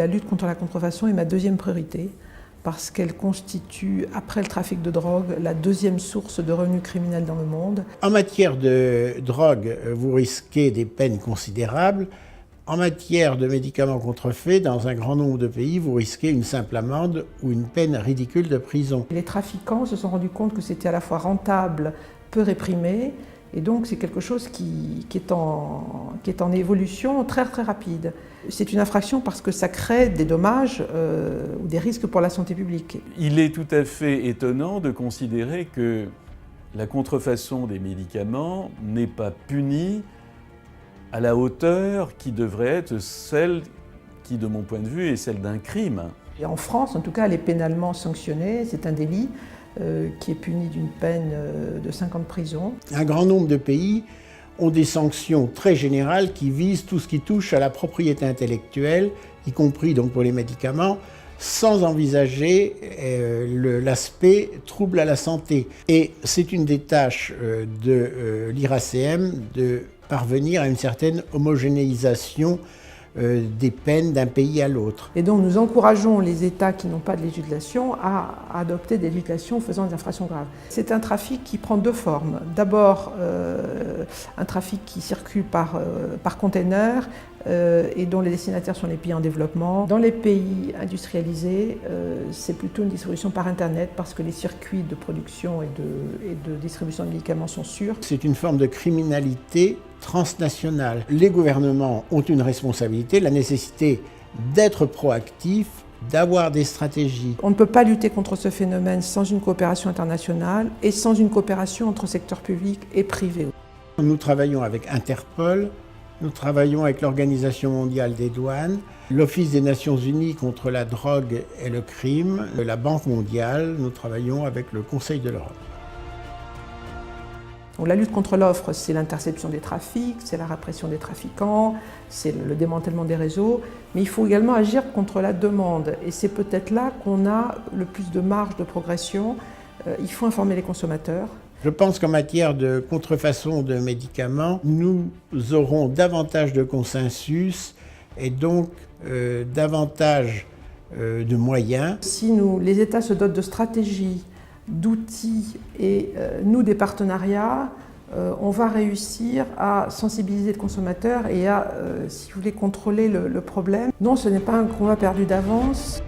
la lutte contre la contrefaçon est ma deuxième priorité, parce qu'elle constitue, après le trafic de drogue, la deuxième source de revenus criminels dans le monde. En matière de drogue, vous risquez des peines considérables. En matière de médicaments contrefaits, dans un grand nombre de pays, vous risquez une simple amende ou une peine ridicule de prison. Les trafiquants se sont rendus compte que c'était à la fois rentable, peu réprimé, et donc c'est quelque chose qui est en évolution très rapide. C'est une infraction parce que ça crée des dommages ou des risques pour la santé publique. Il est tout à fait étonnant de considérer que la contrefaçon des médicaments n'est pas punie à la hauteur qui devrait être celle qui, de mon point de vue, est celle d'un crime. Et en France, en tout cas, elle est pénalement sanctionnée, c'est un délit qui est puni d'une peine de 5 ans de prison. Un grand nombre de pays ont des sanctions très générales qui visent tout ce qui touche à la propriété intellectuelle, y compris donc pour les médicaments, sans envisager l'aspect trouble à la santé. Et c'est une des tâches de l'IRACM de parvenir à une certaine homogénéisation des peines d'un pays à l'autre. Et donc nous encourageons les États qui n'ont pas de législation à adopter des législations faisant des infractions graves. C'est un trafic qui prend deux formes. D'abord, un trafic qui circule par container et dont les destinataires sont les pays en développement. Dans les pays industrialisés, c'est plutôt une distribution par Internet parce que les circuits de production et de distribution de médicaments sont sûrs. C'est une forme de criminalité transnationale. Les gouvernements ont une responsabilité, la nécessité d'être proactifs, d'avoir des stratégies. On ne peut pas lutter contre ce phénomène sans une coopération internationale et sans une coopération entre secteurs publics et privés. Nous travaillons avec Interpol, nous travaillons avec l'Organisation mondiale des douanes, l'Office des Nations unies contre la drogue et le crime, la Banque mondiale, nous travaillons avec le Conseil de l'Europe. Donc, la lutte contre l'offre, c'est l'interception des trafics, c'est la répression des trafiquants, c'est le démantèlement des réseaux, mais il faut également agir contre la demande. Et c'est peut-être là qu'on a le plus de marge de progression. Il faut informer les consommateurs. Je pense qu'en matière de contrefaçon de médicaments, nous aurons davantage de consensus et donc davantage de moyens. Si les États se dotent de stratégies, d'outils et nous des partenariats, on va réussir à sensibiliser le consommateur et à, si vous voulez, contrôler le problème. Non, ce n'est pas un combat perdu d'avance.